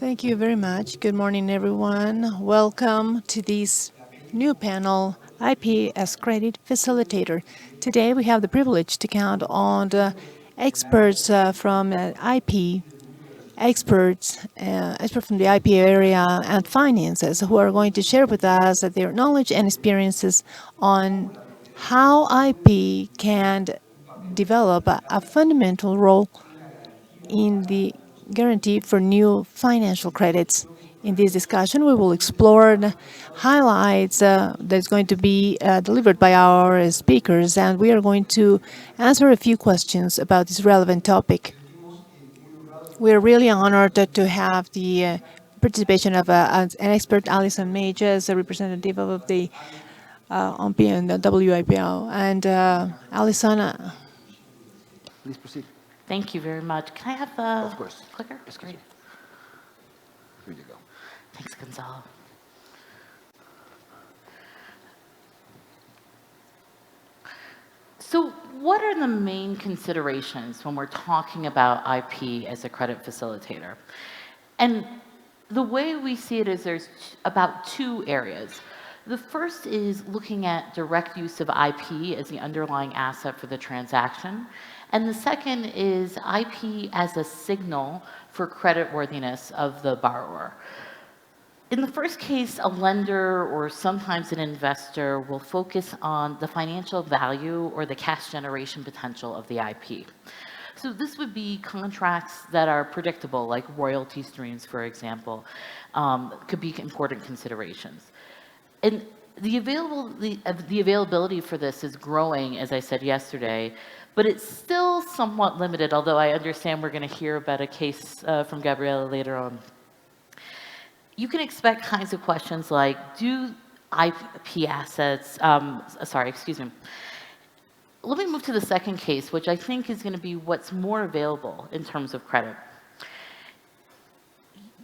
Thank you very much. Good morning, everyone. Welcome to this new panel, IP as Credit Facilitator. Today, we have the privilege to count on the experts from IP, experts from the IP area and finances who are going to share with us their knowledge and experiences on how IP can develop a fundamental role in the guarantee for new financial credits. In this discussion, we will explore the highlights that's going to be delivered by our speakers, and we are going to answer a few questions about this relevant topic. We are really honored to have the participation of an expert, Allison Mages, a representative of the OMP and the WIPO. And Allison, please proceed. Thank you very much. Can I have the Of course. clicker? Excuse me. Here you go. Thanks, Gonzalo. So what are the main considerations when we're talking about IP as a credit facilitator? And the way we see it is there's about two areas. The first is looking at direct use of IP as the underlying asset for the transaction. And the second is IP as a signal for creditworthiness of the borrower. In the first case, a lender or sometimes an investor will focus on the financial value or the cash generation potential of the IP. So this would be contracts that are predictable, like royalty streams, for example, could be important considerations. And the availability for this is growing, as I said yesterday, but it's still somewhat limited, although I understand we're going to hear about a case from Gabriela later on. You can expect kinds of questions like, do IP assets, Let me move to the second case, which I think is going to be what's more available in terms of credit.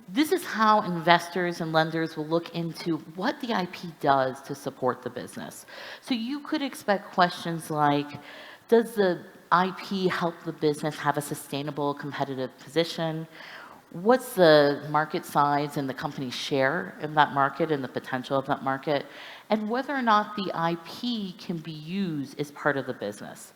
This is how investors and lenders will look into what the IP does to support the business. So you could expect questions like, does the IP help the business have a sustainable competitive position? What's the market size and the company's share in that market and the potential of that market? And whether or not the IP can be used as part of the business.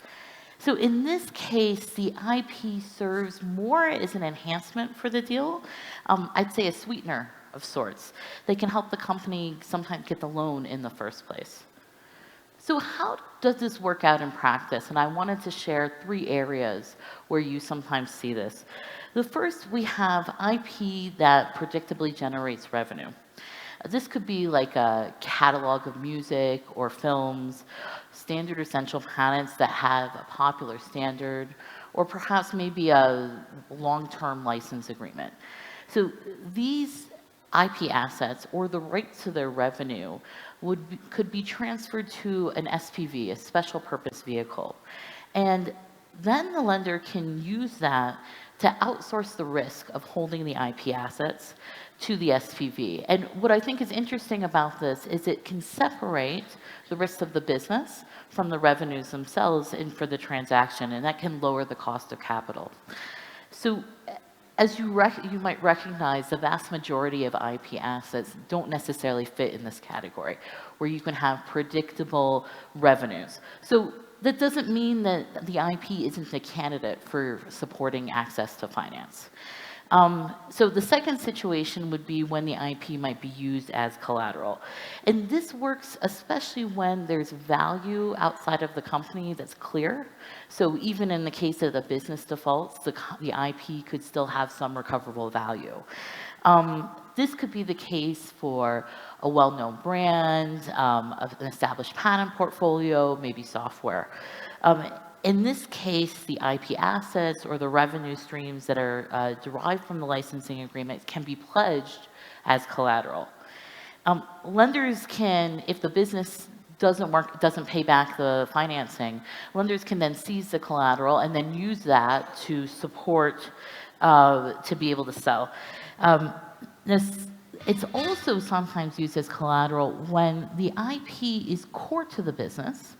So in this case, the IP serves more as an enhancement for the deal. I'd say a sweetener of sorts. They can help the company sometimes get the loan in the first place. So how does this work out in practice? And I wanted to share 3 areas where you sometimes see this. The first, we have IP that predictably generates revenue. This could be like a catalog of music or films, standard essential patents that have a popular standard, or perhaps maybe a long-term license agreement. So these IP assets or the rights to their revenue could be transferred to an SPV, a special purpose vehicle. And then the lender can use that to outsource the risk of holding the IP assets to the SPV. And what I think is interesting about this is it can separate the risks of the business from the revenues themselves and for the transaction, and that can lower the cost of capital. So as you might recognize, the vast majority of IP assets don't necessarily fit in this category, where you can have predictable revenues. So that doesn't mean that the IP isn't a candidate for supporting access to finance. So the second situation would be when the IP might be used as collateral. And this works especially when there's value outside of the company that's clear. So even in the case of the business defaults, the IP could still have some recoverable value. This could be the case for a well-known brand, an established patent portfolio, maybe software. In this case, the IP assets or the revenue streams that are derived from the licensing agreement can be pledged as collateral. Lenders can, if the business doesn't pay back the financing, lenders can then seize the collateral and then use that to support, to be able to sell. It's also sometimes used as collateral when the IP is core to the business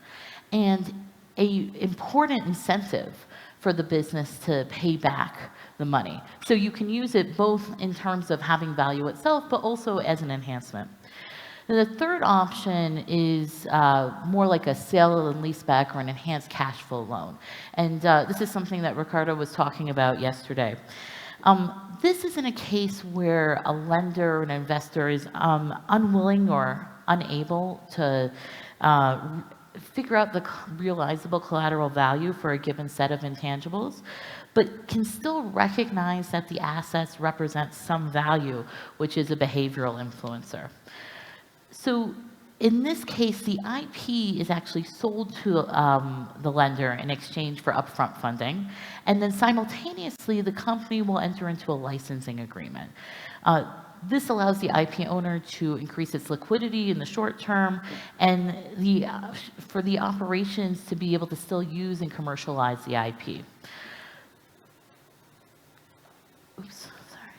and an important incentive for the business to pay back the money. So you can use it both in terms of having value itself, but also as an enhancement. And the third option is more like a sale and leaseback or an enhanced cash flow loan. And this is something that Ricardo was talking about yesterday. This is in a case where a lender or an investor is unwilling or unable to figure out the realizable collateral value for a given set of intangibles, but can still recognize that the assets represent some value, which is a behavioral influencer. So in this case, the IP is actually sold to the lender in exchange for upfront funding, and then simultaneously the company will enter into a licensing agreement. This allows the IP owner to increase its liquidity in the short term and for the operations to be able to still use and commercialize the IP. Oops, sorry.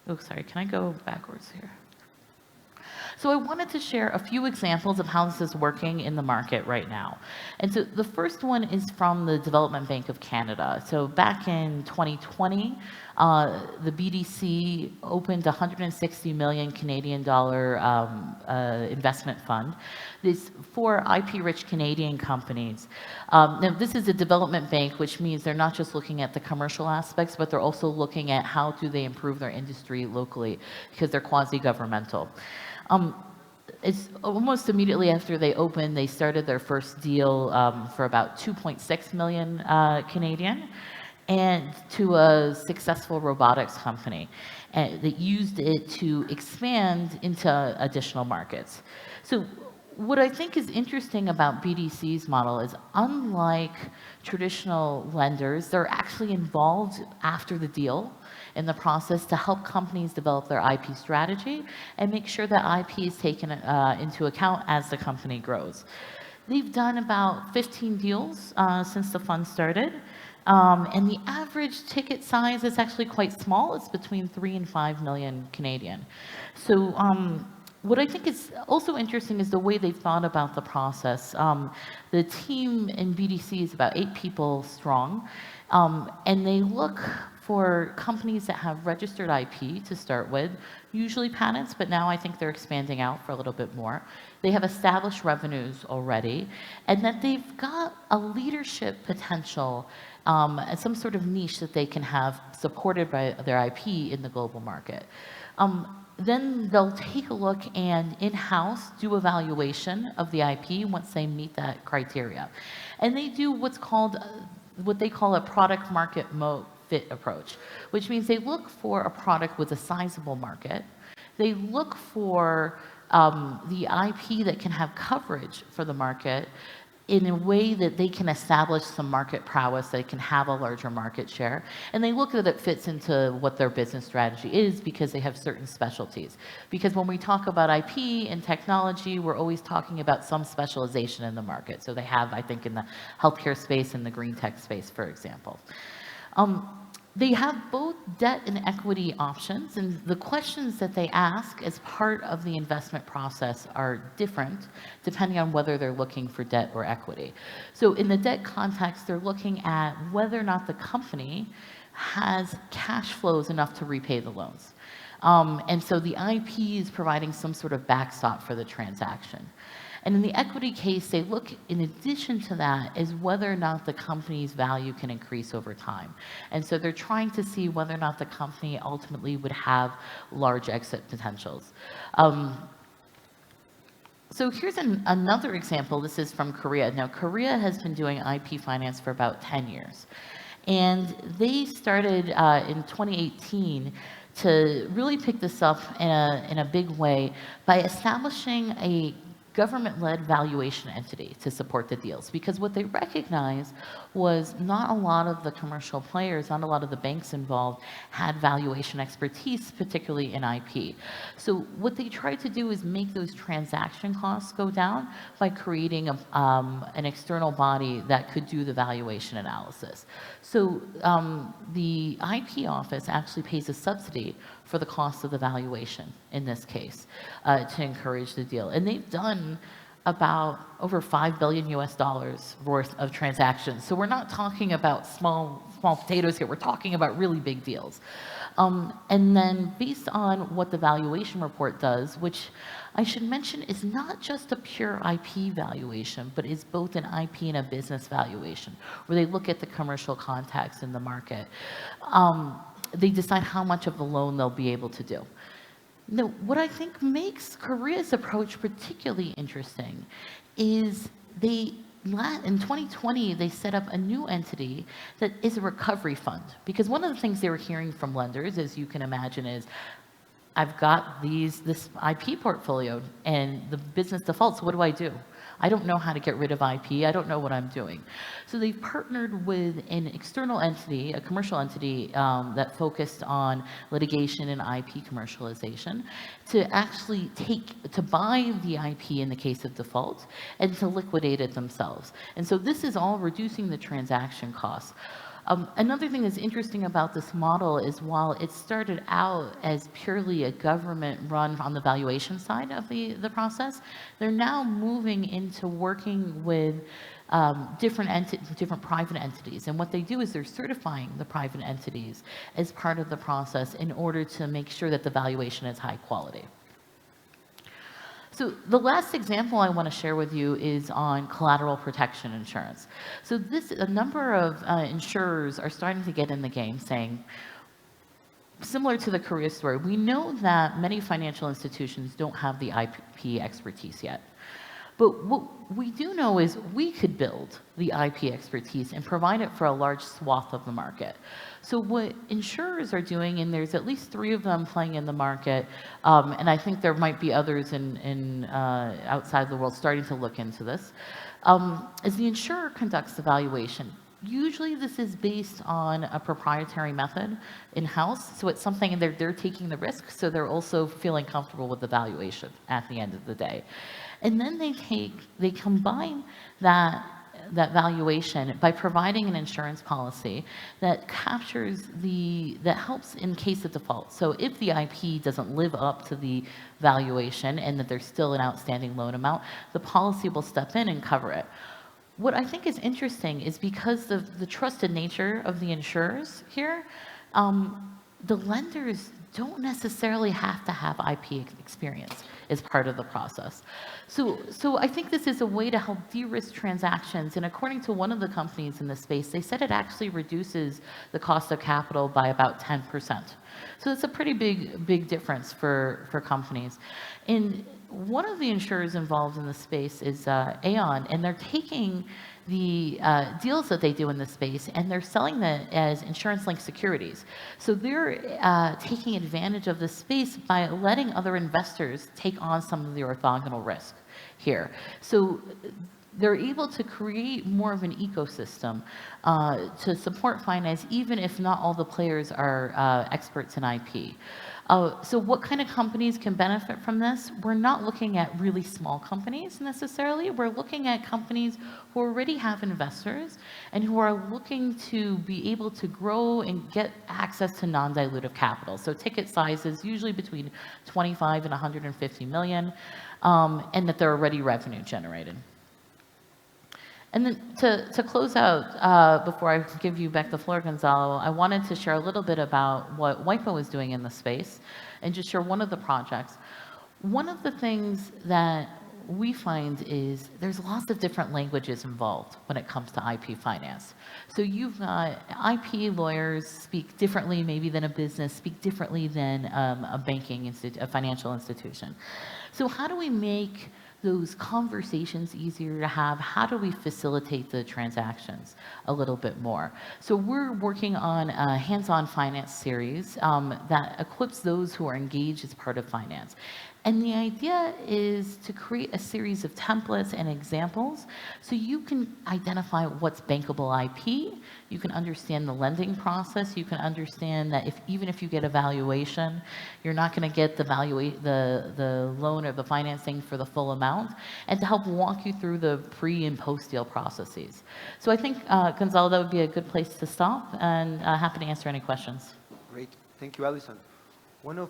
Oh, sorry, can I go backwards here? So I wanted to share a few examples of how this is working in the market right now. And so the first one is from the Development Bank of Canada. So back in 2020, the BDC opened a 160 million Canadian dollar investment fund. This for IP-rich Canadian companies. Now this is a development bank, which means they're not just looking at the commercial aspects, but they're also looking at how do they improve their industry locally, because they're quasi-governmental. It's almost immediately after they opened, they started their first deal for about 2.6 million Canadian, and to a successful robotics company that used it to expand into additional markets. So what I think is interesting about BDC's model is, unlike traditional lenders, they're actually involved after the deal in the process to help companies develop their IP strategy and make sure that IP is taken into account as the company grows. They've done about 15 deals since the fund started, and the average ticket size is actually quite small. It's between 3 and 5 million Canadian. So what I think is also interesting is the way they've thought about the process. The team in BDC is about 8 people strong, and they look for companies that have registered IP to start with, usually patents, but now I think they're expanding out for a little bit more. They have established revenues already, and that they've got a leadership potential and some sort of niche that they can have supported by their IP in the global market. Then they'll take a look and in-house do evaluation of the IP once they meet that criteria. And they do what they call a product market fit approach, which means they look for a product with a sizable market. They look for the IP that can have coverage for the market in a way that they can establish some market prowess, they can have a larger market share, and they look at it fits into what their business strategy is because they have certain specialties. Because when we talk about IP and technology, we're always talking about some specialization in the market. So they have, I think, in the healthcare space and the green tech space, for example. They have both debt and equity options, and the questions that they ask as part of the investment process are different depending on whether they're looking for debt or equity. So in the debt context, they're looking at whether or not the company has cash flows enough to repay the loans. And so the IP is providing some sort of backstop for the transaction. And in the equity case, they look, in addition to that, is whether or not the company's value can increase over time. And so they're trying to see whether or not the company ultimately would have large exit potentials. So here's another example. This is from Korea. Now, Korea has been doing IP finance for about 10 years. And they started in 2018 to really pick this up in a big way by establishing a government-led valuation entity to support the deals, because what they recognized was not a lot of the commercial players, not a lot of the banks involved had valuation expertise, particularly in IP. So what they tried to do is make those transaction costs go down by creating an external body that could do the valuation analysis. So the IP office actually pays a subsidy for the cost of the valuation in this case to encourage the deal. And they've done about over $5 billion US worth of transactions. So we're not talking about small potatoes here. We're talking about really big deals. And then based on what the valuation report does, which I should mention is not just a pure IP valuation, but is both an IP and a business valuation, where they look at the commercial context in the market. They decide how much of the loan they'll be able to do. Now, what I think makes Korea's approach particularly interesting is in 2020, they set up a new entity that is a recovery fund. Because one of the things they were hearing from lenders, as you can imagine, is I've got this IP portfolio and the business defaults, what do I do? I don't know how to get rid of IP. I don't know what I'm doing. So they've partnered with an external entity, a commercial entity that focused on litigation and IP commercialization to actually buy the IP in the case of default and to liquidate it themselves. And so this is all reducing the transaction costs. Another thing that's interesting about this model is while it started out as purely a government run on the valuation side of the process, they're now moving into working with different private entities. And what they do is they're certifying the private entities as part of the process in order to make sure that the valuation is high quality. So the last example I want to share with you is on collateral protection insurance. So a number of insurers are starting to get in the game saying, similar to the Korea story, we know that many financial institutions don't have the IP expertise yet. But what we do know is we could build the IP expertise and provide it for a large swath of the market. So what insurers are doing, and there's at least 3 of them playing in the market, and I think there might be others outside of the world starting to look into this, is the insurer conducts the valuation. Usually this is based on a proprietary method in-house, so it's something they're taking the risk, so they're also feeling comfortable with the valuation at the end of the day. And then they combine that valuation by providing an insurance policy that that helps in case of default. So if the IP doesn't live up to the valuation and that there's still an outstanding loan amount, the policy will step in and cover it. What I think is interesting is because of the trusted nature of the insurers here, the lenders don't necessarily have to have IP experience as part of the process. So I think this is a way to help de-risk transactions. And according to one of the companies in the space, they said it actually reduces the cost of capital by about 10%. So it's a pretty big difference for companies. And one of the insurers involved in the space is Aon, and they're taking the deals that they do in this space and they're selling that as insurance-linked securities. So they're taking advantage of this space by letting other investors take on some of the orthogonal risk here. So they're able to create more of an ecosystem to support finance, even if not all the players are experts in IP. So what kind of companies can benefit from this? We're not looking at really small companies necessarily. We're looking at companies who already have investors and who are looking to be able to grow and get access to non-dilutive capital. So ticket sizes usually between 25 and 150 million, and that they're already revenue generated. And then to close out, before I give you back the floor, Gonzalo, I wanted to share a little bit about what WIPO is doing in the space and just share one of the projects. One of the things that we find is there's lots of different languages involved when it comes to IP finance. So you've got IP lawyers speak differently maybe than a business, speak differently than a financial institution. So how do we make those conversations easier to have? How do we facilitate the transactions a little bit more? So we're working on a hands-on finance series that equips those who are engaged as part of finance. And the idea is to create a series of templates and examples so you can identify what's bankable IP, you can understand the lending process, you can understand that even if you get a valuation, you're not going to get the loan or the financing for the full amount, and to help walk you through the pre and post deal processes. So I think, Gonzalo, that would be a good place to stop, and happy to answer any questions. Great. Thank you, Allison. One of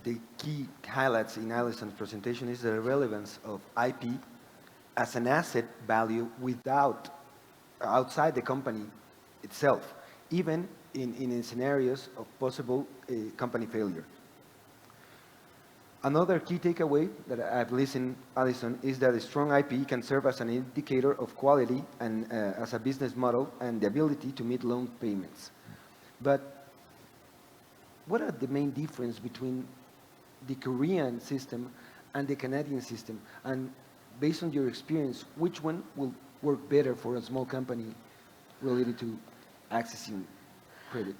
the key highlights in Allison's presentation is the relevance of IP as an asset value without outside the company itself, even in scenarios of possible company failure. Another key takeaway that I've listened, Allison, is that a strong IP can serve as an indicator of quality and as a business model and the ability to meet loan payments. But what are the main difference between the Korean system and the Canadian system? And based on your experience, which one will work better for a small company related to accessing credit?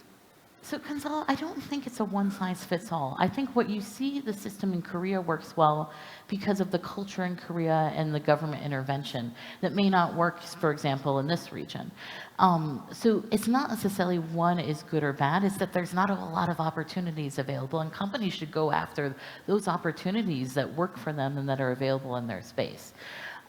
So, Gonzalo, I don't think it's a one-size-fits-all. I think what you see, the system in Korea works well because of the culture in Korea and the government intervention that may not work, for example, in this region. So it's not necessarily one is good or bad, it's that there's not a lot of opportunities available, and companies should go after those opportunities that work for them and that are available in their space.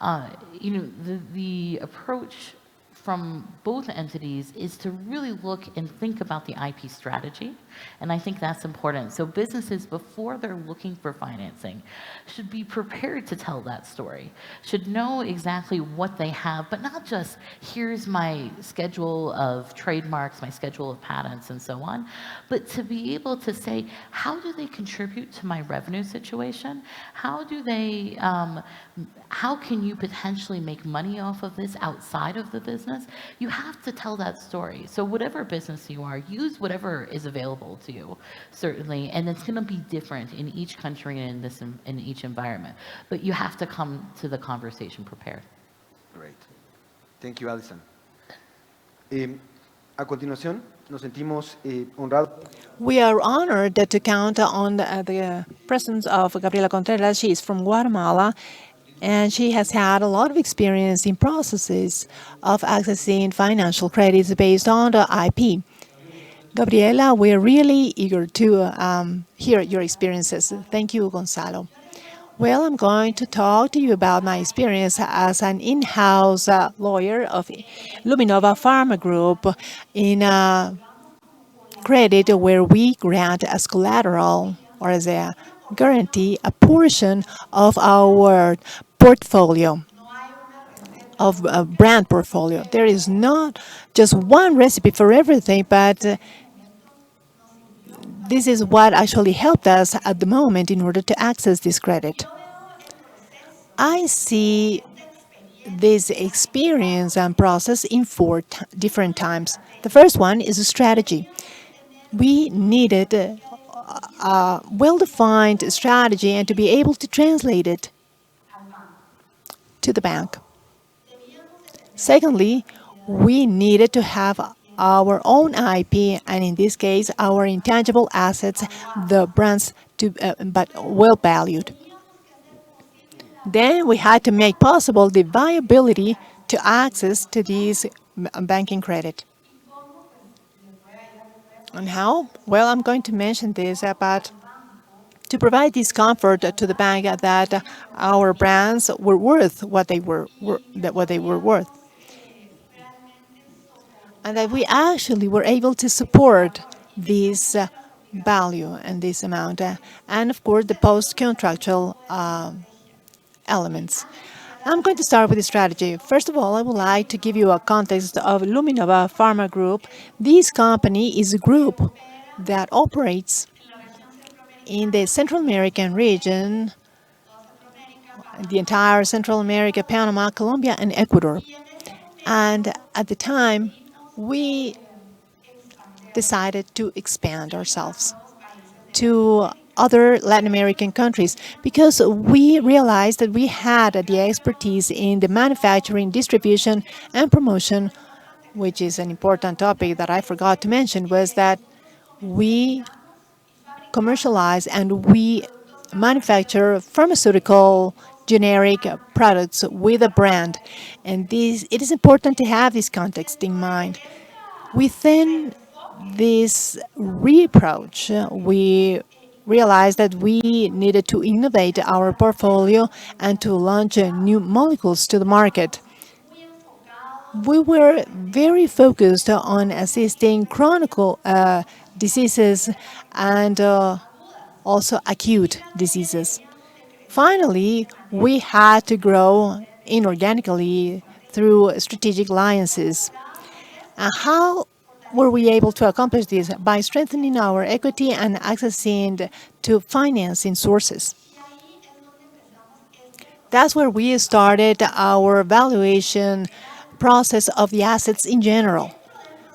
The approach from both entities is to really look and think about the IP strategy, and I think that's important. So businesses, before they're looking for financing, should be prepared to tell that story, should know exactly what they have, but not just, here's my schedule of trademarks, my schedule of patents, and so on, but to be able to say, how do they contribute to my revenue situation? How do they, how can you potentially make money off of this outside of the business? You have to tell that story. So whatever business you are, use whatever is available to you, certainly, and it's going to be different in each country and in each environment. But you have to come to the conversation prepared. Great. Thank you, Allison. A continuación, nos sentimos honrados. We are honored to count on the presence of Gabriela Contreras. She is from Guatemala, and she has had a lot of experience in processes of accessing financial credits based on the IP. Gabriela, we're really eager to hear your experiences. Thank you, Gonzalo. Well, I'm going to talk to you about my experience as an in-house lawyer of LUMINOVA Pharma Group in a credit where we grant as collateral or as a guarantee a portion of our portfolio, of a brand portfolio. There is not just one recipe for everything, but this is what actually helped us at the moment in order to access this credit. I see this experience and process in four different times. The first one is a strategy. We needed a well-defined strategy and to be able to translate it to the bank. Secondly, we needed to have our own IP, and in this case, our intangible assets, the brands, but well valued. Then we had to make possible the viability to access to this banking credit. And how? Well, I'm going to mention this, but to provide this comfort to the bank that our brands were worth what they were worth, and that we actually were able to support this value and this amount, and of course the post-contractual elements. I'm going to start with the strategy. First of all, I would like to give you a context of LUMINOVA Pharma Group. This company is a group that operates in the Central American region, the entire Central America, Panama, Colombia, and Ecuador. And at the time, we decided to expand ourselves to other Latin American countries because we realized that we had the expertise in the manufacturing, distribution, and promotion, which is an important topic that I forgot to mention, was that we commercialize and we manufacture pharmaceutical generic products with a brand. And it is important to have this context in mind. Within this reapproach, we realized that we needed to innovate our portfolio and to launch new molecules to the market. We were very focused on assisting chronic diseases and also acute diseases. Finally, we had to grow inorganically through strategic alliances. How were we able to accomplish this? By strengthening our equity and accessing to financing sources. That's where we started our valuation process of the assets in general.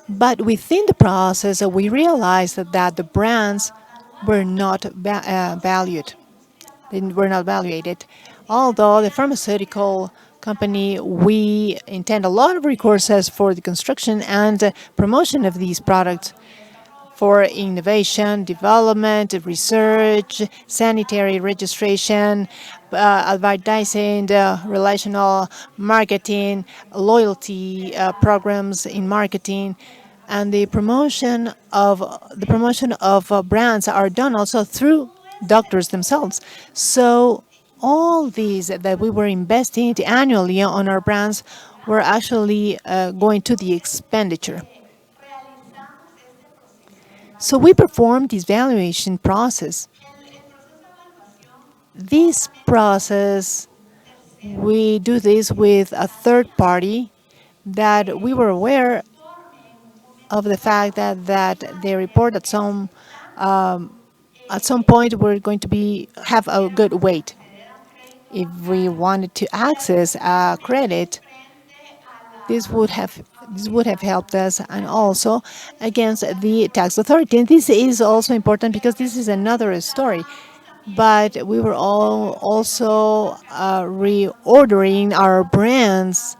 But within the process, we realized that the brands were not valued. They were not valuated. Although the pharmaceutical company, we intend a lot of resources for the construction and promotion of these products for innovation, development, research, sanitary registration, advertising, relational marketing, loyalty programs in marketing, and the promotion of brands are done also through doctors themselves. So all these that we were investing annually on our brands were actually going to the expenditure. So we performed this valuation process. This process, we do this with a third party that we were aware of the fact that they report at some point we're going to have a good weight. If we wanted to access a credit, this would have helped us, and also against the tax authority. And this is also important because this is another story. But we were all also reordering our brands.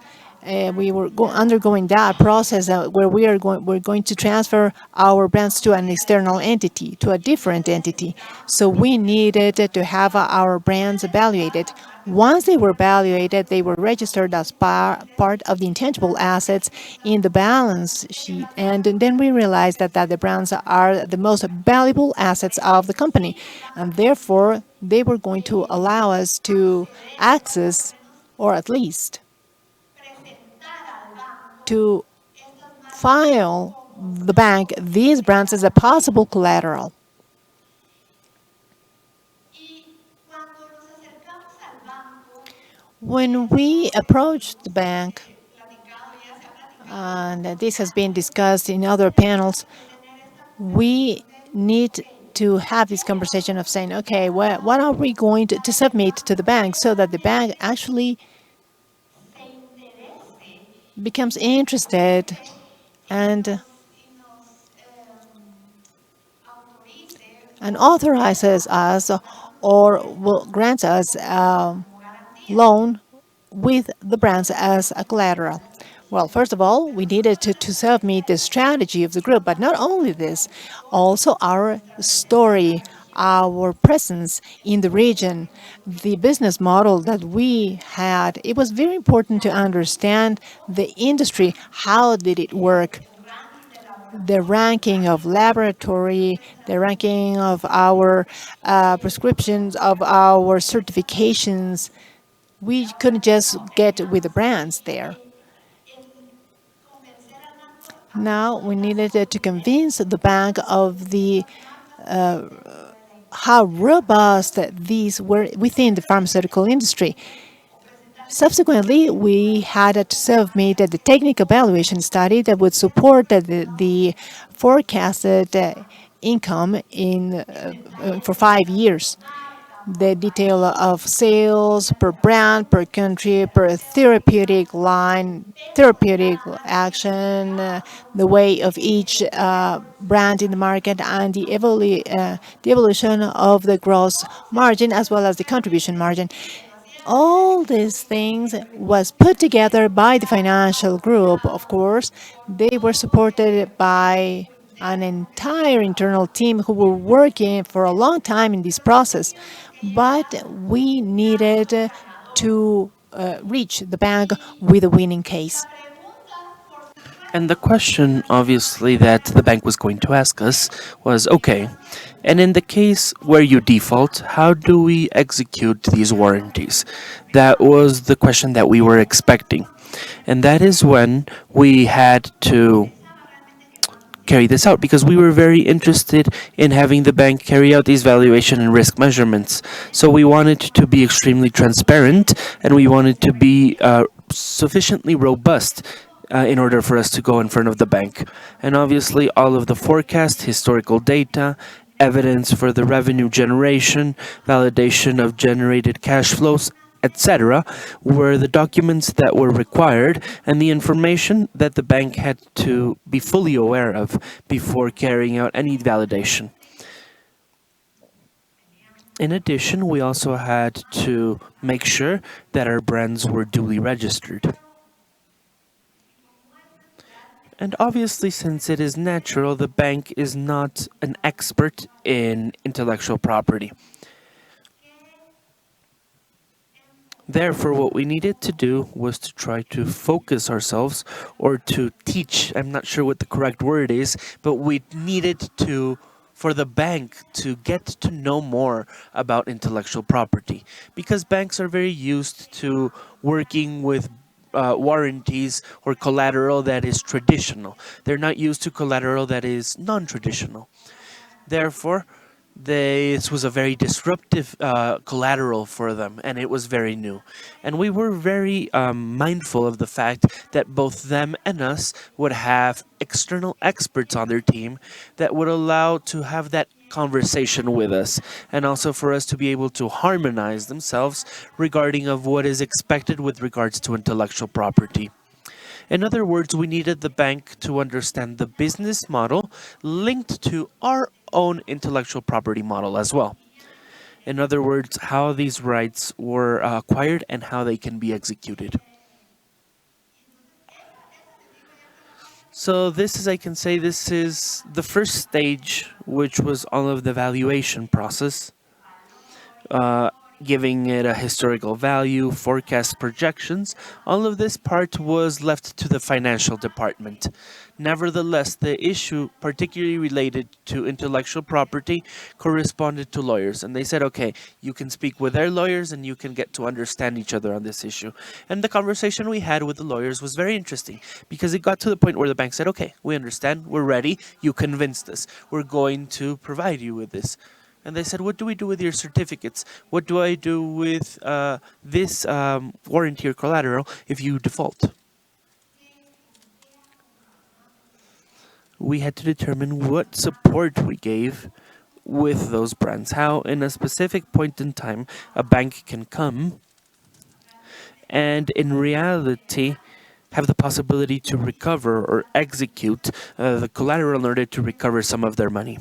We were undergoing that process where we're going to transfer our brands to an external entity, to a different entity. So we needed to have our brands evaluated. Once they were evaluated, they were registered as part of the intangible assets in the balance sheet. And then we realized that the brands are the most valuable assets of the company. And therefore, they were going to allow us to access, or at least to file the bank these brands as a possible collateral. When we approached the bank, and this has been discussed in other panels, we need to have this conversation of saying, okay, what are we going to submit to the bank so that the bank actually becomes interested and authorizes us or will grant us a loan with the brands as a collateral. Well, first of all, we needed to submit the strategy of the group, but not only this, also our story, our presence in the region, the business model that we had. It was very important to understand the industry, how did it work, the ranking of laboratory, the ranking of our prescriptions, of our certifications. We couldn't just get with the brands there. Now we needed to convince the bank of the how robust these were within the pharmaceutical industry. Subsequently, we had to submit the technical evaluation study that would support the forecasted income for 5 years. The detail of sales per brand, per country, per therapeutic line, therapeutic action, the way of each brand in the market, and the evolution of the gross margin as well as the contribution margin. All these things was put together by the financial group, of course. They were supported by an entire internal team who were working for a long time in this process. But we needed to reach the bank with a winning case. And the question, obviously, that the bank was going to ask us was, okay, and in the case where you default, how do we execute these warranties? That was the question that we were expecting. And that is when we had to carry this out because we were very interested in having the bank carry out these valuation and risk measurements. So we wanted to be extremely transparent and we wanted to be sufficiently robust in order for us to go in front of the bank. And obviously all of the forecast, historical data, evidence for the revenue generation, validation of generated cash flows, etc., were the documents that were required and the information that the bank had to be fully aware of before carrying out any validation. In addition, we also had to make sure that our brands were duly registered. And obviously, since it is natural, the bank is not an expert in intellectual property. Therefore, what we needed to do was to try to focus ourselves or to teach, I'm not sure what the correct word is, but we needed to, for the bank to get to know more about intellectual property. Because banks are very used to working with warranties or collateral that is traditional. They're not used to collateral that is non-traditional. Therefore, this was a very disruptive collateral for them, and it was very new. And we were very mindful of the fact that both them and us would have external experts on their team that would allow to have that conversation with us, and also for us to be able to harmonize themselves regarding of what is expected with regards to intellectual property. In other words, we needed the bank to understand the business model linked to our own intellectual property model as well. In other words, how these rights were acquired and how they can be executed. So this is, I can say, this is the first stage, which was all of the valuation process. Giving it a historical value, forecast projections, all of this part was left to the financial department. Nevertheless, the issue particularly related to intellectual property corresponded to lawyers. And they said, okay, you can speak with their lawyers and you can get to understand each other on this issue. And the conversation we had with the lawyers was very interesting because it got to the point where the bank said, okay, we understand, we're ready, you convinced us, we're going to provide you with this. And they said, what do we do with your certificates? What do I do with this warranty or collateral if you default? We had to determine what support we gave with those brands. How, in a specific point in time, a bank can come and, in reality, have the possibility to recover or execute the collateral in order to recover some of their money.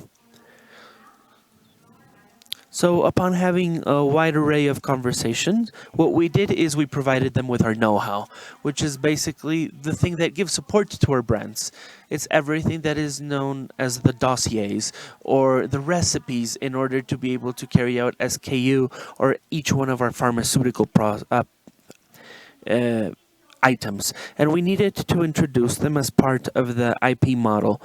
So upon having a wide array of conversations, what we did is we provided them with our know-how, which is basically the thing that gives support to our brands. It's everything that is known as the dossiers or the recipes in order to be able to carry out SKU or each one of our pharmaceutical items. And we needed to introduce them as part of the IP model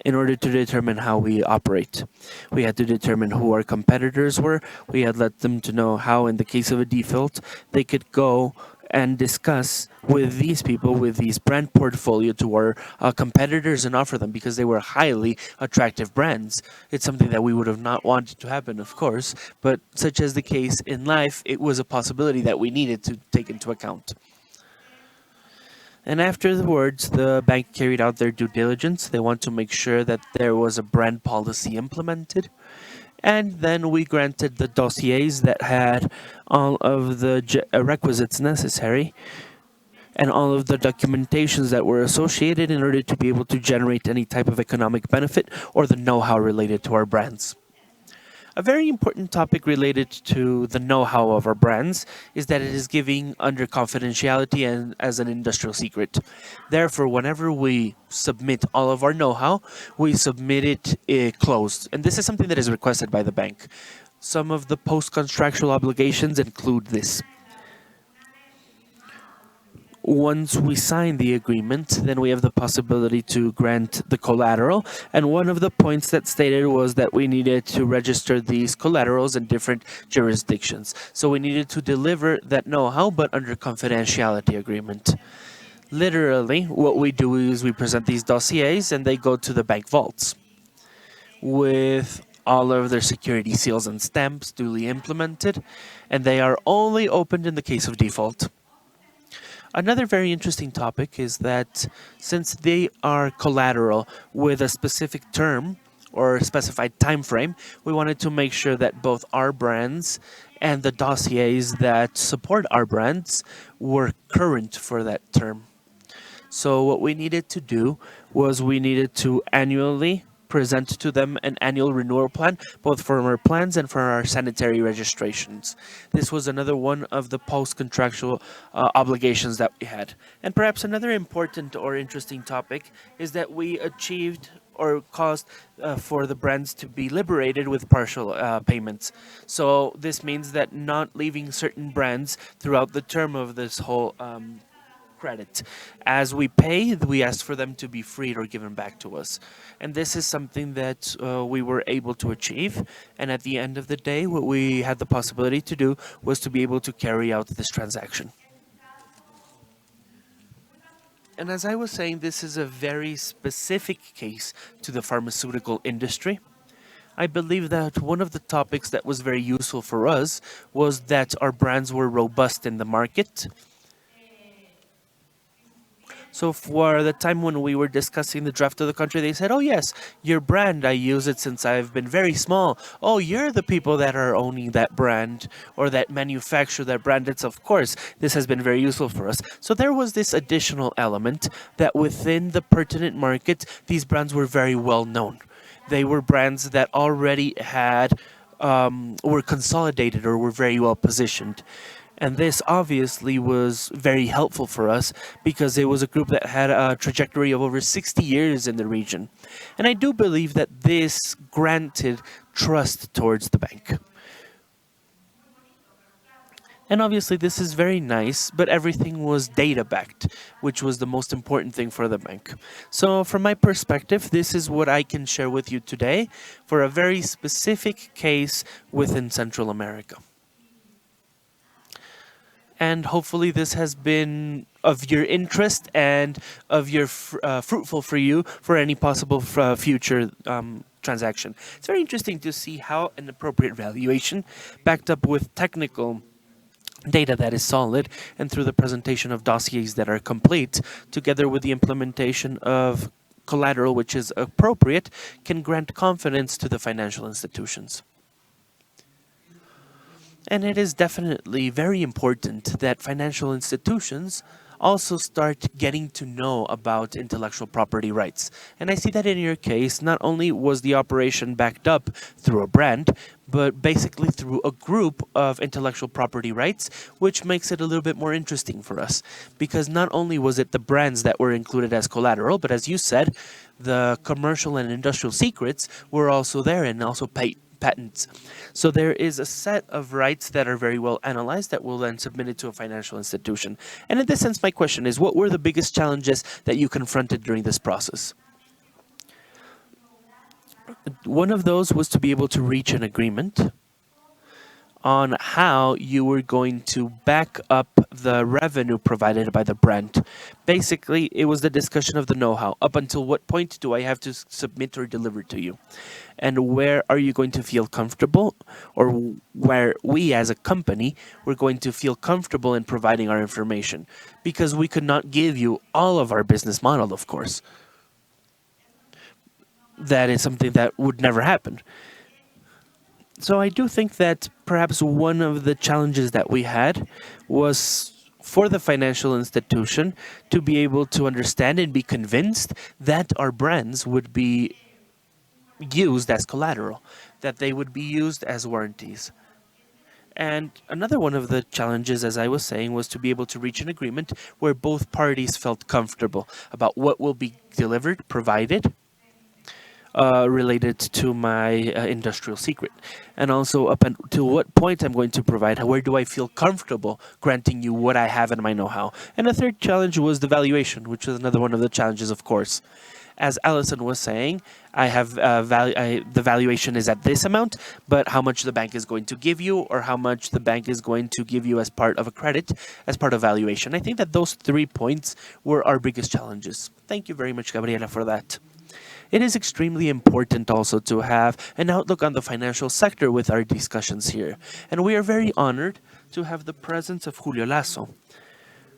in order to determine how we operate. We had to determine who our competitors were. We had let them to know how, in the case of a default, they could go and discuss with these people, with these brand portfolio to our competitors and offer them because they were highly attractive brands. It's something that we would have not wanted to happen, of course, but such as the case in life, it was a possibility that we needed to take into account. And afterwards, the bank carried out their due diligence. They want to make sure that there was a brand policy implemented. And then we granted the dossiers that had all of the requisites necessary and all of the documentations that were associated in order to be able to generate any type of economic benefit or the know-how related to our brands. A very important topic related to the know-how of our brands is that it is given under confidentiality and as an industrial secret. Therefore, whenever we submit all of our know-how, we submit it closed. And this is something that is requested by the bank. Some of the post-contractual obligations include this. Once we sign the agreement, then we have the possibility to grant the collateral. And one of the points that stated was that we needed to register these collaterals in different jurisdictions. So we needed to deliver that know-how, but under confidentiality agreement. Literally, what we do is we present these dossiers and they go to the bank vaults with all of their security seals and stamps duly implemented, and they are only opened in the case of default. Another very interesting topic is that since they are collateral with a specific term or a specified time frame, we wanted to make sure that both our brands and the dossiers that support our brands were current for that term. So what we needed to do was we needed to annually present to them an annual renewal plan, both for our plans and for our sanitary registrations. This was another one of the post-contractual obligations that we had. And perhaps another important or interesting topic is that we achieved or caused for the brands to be liberated with partial payments. So this means that not leaving certain brands throughout the term of this whole credit. As we pay, we ask for them to be freed or given back to us. And this is something that we were able to achieve. And at the end of the day, what we had the possibility to do was to be able to carry out this transaction. And as I was saying, this is a very specific case to the pharmaceutical industry. I believe that one of the topics that was very useful for us was that our brands were robust in the market. So for the time when we were discussing the draft of the country, they said, oh yes, your brand, I use it since I've been very small. Oh, you're the people that are owning that brand or that manufacture that brand. It's of course, this has been very useful for us. So there was this additional element that within the pertinent market, these brands were very well known. They were brands that already had, were consolidated or were very well positioned. And this obviously was very helpful for us because it was a group that had a trajectory of over 60 years in the region. And I do believe that this granted trust towards the bank. And obviously this is very nice, but everything was data-backed, which was the most important thing for the bank. So from my perspective, this is what I can share with you today for a very specific case within Central America. And hopefully this has been of your interest and of your fruitful for you for any possible future transaction. It's very interesting to see how an appropriate valuation backed up with technical data that is solid and through the presentation of dossiers that are complete, together with the implementation of collateral which is appropriate, can grant confidence to the financial institutions. And it is definitely very important that financial institutions also start getting to know about intellectual property rights. And I see that in your case, not only was the operation backed up through a brand, but basically through a group of intellectual property rights, which makes it a little bit more interesting for us. Because not only was it the brands that were included as collateral, but as you said, the commercial and industrial secrets were also there and also patents. So there is a set of rights that are very well analyzed that will then submit it to a financial institution. And in this sense, my question is, what were the biggest challenges that you confronted during this process? One of those was to be able to reach an agreement on how you were going to back up the revenue provided by the brand. Basically, it was the discussion of the know-how. Up until what point do I have to submit or deliver to you? And where are you going to feel comfortable, or where we as a company were going to feel comfortable in providing our information? Because we could not give you all of our business model, of course. That is something that would never happen. So I do think that perhaps one of the challenges that we had was for the financial institution to be able to understand and be convinced that our brands would be used as collateral, that they would be used as warranties. And another one of the challenges, as I was saying, was to be able to reach an agreement where both parties felt comfortable about what will be delivered, provided, related to my industrial secret, and also up until what point I'm going to provide, where do I feel comfortable granting you what I have in my know-how. And a third challenge was the valuation, which was another one of the challenges, of course. as Allison was saying, the valuation is at this amount, but how much the bank is going to give you, or how much the bank is going to give you as part of a credit, as part of valuation. I think that those 3 points were our biggest challenges. Thank you very much, Gabriela, for that. It is extremely important also to have an outlook on the financial sector with our discussions here. And we are very honored to have the presence of Julio LASO.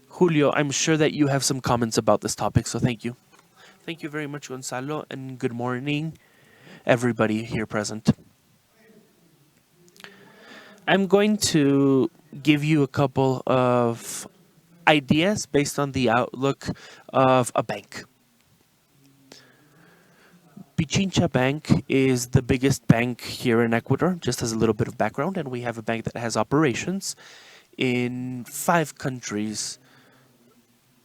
Julio, I'm sure that you have some comments about this topic, so thank you. Thank you very much, Gonzalo, and good morning, everybody here present. I'm going to give you a couple of ideas based on the outlook of a bank. Pichincha Bank is the biggest bank here in Ecuador, just as a little bit of background, and we have a bank that has operations in 5 countries,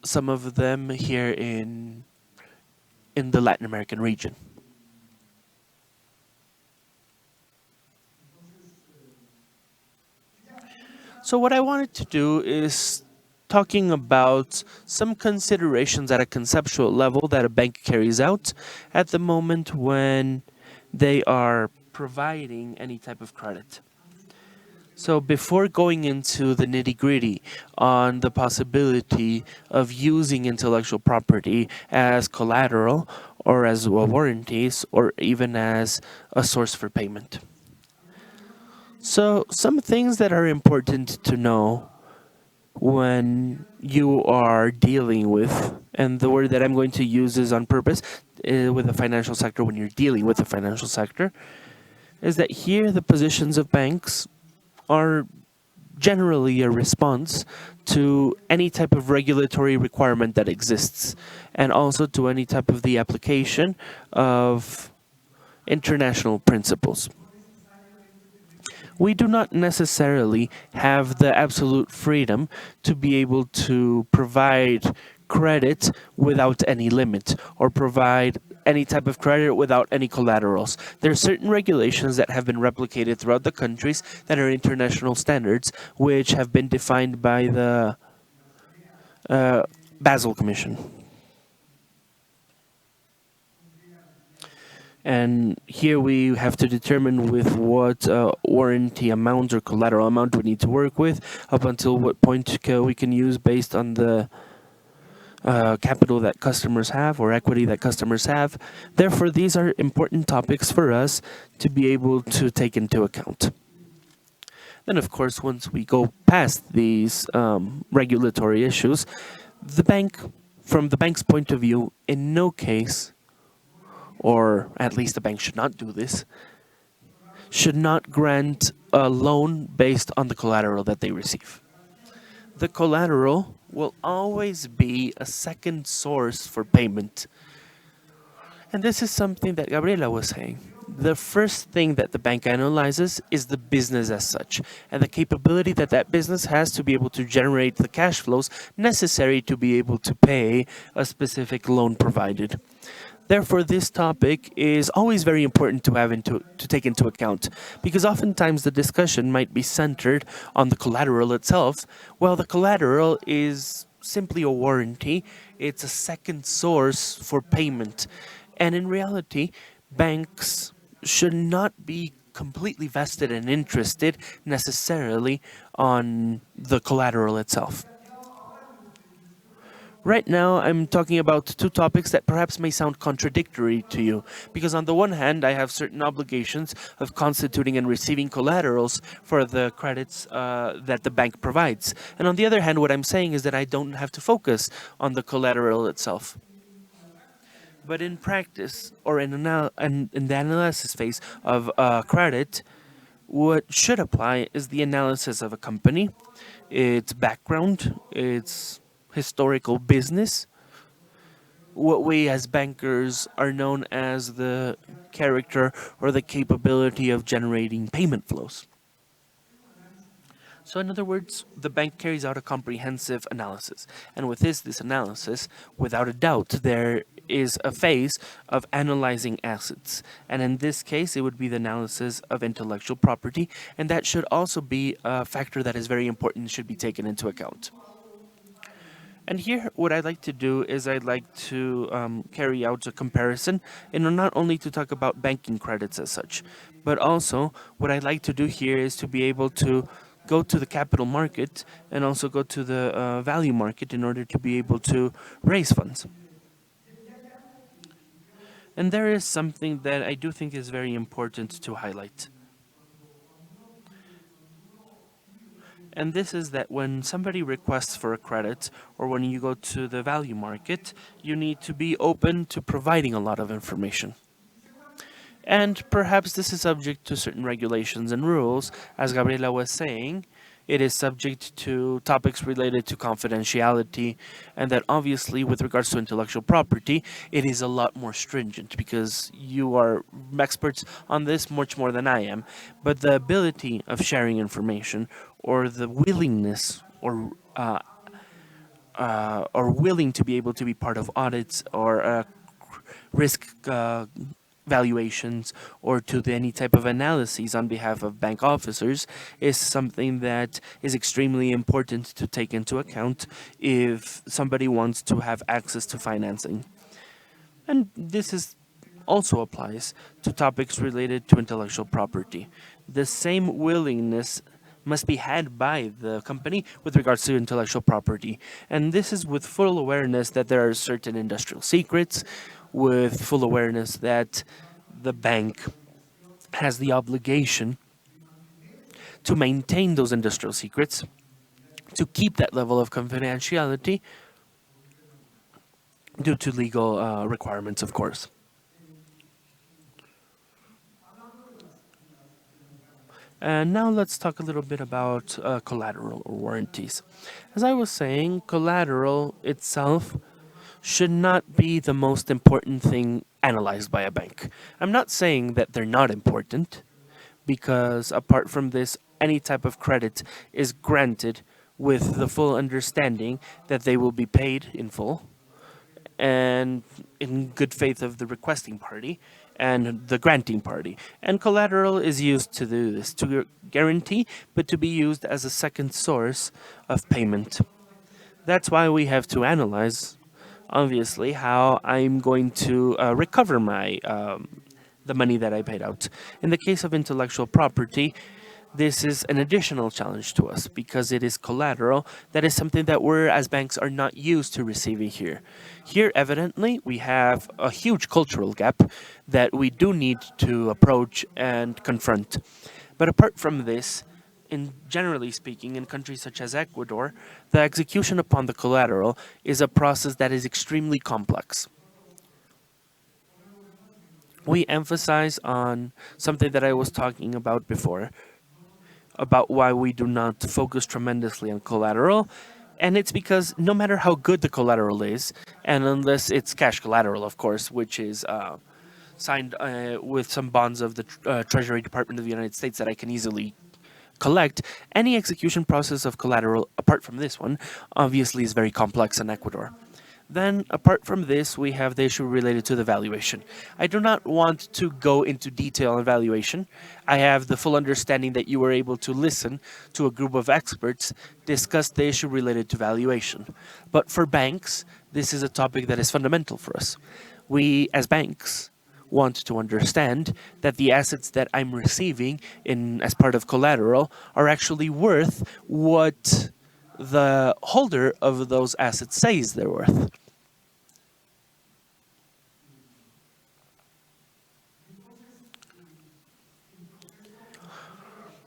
some of them here in the Latin American region. So what I wanted to do is talking about some considerations at a conceptual level that a bank carries out at the moment when they are providing any type of credit. So before going into the nitty-gritty on the possibility of using intellectual property as collateral or as warranties or even as a source for payment. So some things that are important to know when you are dealing with, and the word that I'm going to use is on purpose, with the financial sector, when you're dealing with the financial sector, is that here the positions of banks are generally a response to any type of regulatory requirement that exists, and also to any type of the application of international principles. We do not necessarily have the absolute freedom to be able to provide credit without any limit or provide any type of credit without any collaterals. There are certain regulations that have been replicated throughout the countries that are international standards, which have been defined by the Basel Commission. And here we have to determine with what warranty amount or collateral amount we need to work with, up until what point we can use based on the capital that customers have or equity that customers have. Therefore, these are important topics for us to be able to take into account. Then, of course, once we go past these regulatory issues, the bank, from the bank's point of view, in no case, or at least the bank should not do this, should not grant a loan based on the collateral that they receive. The collateral will always be a second source for payment. And this is something that Gabriela was saying. The first thing that the bank analyzes is the business as such, and the capability that that business has to be able to generate the cash flows necessary to be able to pay a specific loan provided. Therefore, this topic is always very important to take into account, because oftentimes the discussion might be centered on the collateral itself, while the collateral is simply a warranty. It's a second source for payment. And in reality, banks should not be completely vested and interested necessarily on the collateral itself. Right now, I'm talking about 2 topics that perhaps may sound contradictory to you, because on the one hand, I have certain obligations of constituting and receiving collaterals for the credits that the bank provides. And on the other hand, what I'm saying is that I don't have to focus on the collateral itself. But in practice, or in the analysis phase of credit, what should apply is the analysis of a company, its background, its historical business, what we as bankers are known as the character or the capability of generating payment flows. So in other words, the bank carries out a comprehensive analysis. And with this analysis, without a doubt, there is a phase of analyzing assets. And in this case, it would be the analysis of intellectual property. And that should also be a factor that is very important and should be taken into account. And here, what I'd like to do is I'd like to carry out a comparison, and not only to talk about banking credits as such, but also what I'd like to do here is to be able to go to the capital market and also go to the value market in order to be able to raise funds. And there is something that I do think is very important to highlight. And this is that when somebody requests for a credit or when you go to the value market, you need to be open to providing a lot of information. And perhaps this is subject to certain regulations and rules. As Gabriela was saying, it is subject to topics related to confidentiality, and that obviously with regards to intellectual property, it is a lot more stringent because you are experts on this much more than I am. But the ability of sharing information or the willingness or willing to be able to be part of audits or risk valuations or to any type of analyses on behalf of bank officers is something that is extremely important to take into account if somebody wants to have access to financing. And this is also applies to topics related to intellectual property. The same willingness must be had by the company with regards to intellectual property. And this is with full awareness that there are certain industrial secrets, with full awareness that the bank has the obligation to maintain those industrial secrets, to keep that level of confidentiality due to legal requirements, of course. And now let's talk a little bit about collateral or warranties. As I was saying, collateral itself should not be the most important thing analyzed by a bank. I'm not saying that they're not important, because apart from this, any type of credit is granted with the full understanding that they will be paid in full and in good faith of the requesting party and the granting party. And collateral is used to do this, to guarantee, but to be used as a second source of payment. That's why we have to analyze, obviously, how I'm going to recover my the money that I paid out. In the case of intellectual property, this is an additional challenge to us because it is collateral. That is something that we as banks are not used to receiving here. Here, evidently, we have a huge cultural gap that we do need to approach and confront. But apart from this, generally speaking, in countries such as Ecuador, the execution upon the collateral is a process that is extremely complex. We emphasize on something that I was talking about before, about why we do not focus tremendously on collateral, and it's because no matter how good the collateral is, and unless it's cash collateral, of course, which is signed with some bonds of the Treasury Department of the United States that I can easily collect, any execution process of collateral, apart from this one, obviously is very complex in Ecuador. Then, apart from this, we have the issue related to the valuation. I do not want to go into detail on valuation. I have the full understanding that you were able to listen to a group of experts discuss the issue related to valuation. But for banks, this is a topic that is fundamental for us. We, as banks, want to understand that the assets that I'm receiving as part of collateral are actually worth what the holder of those assets says they're worth.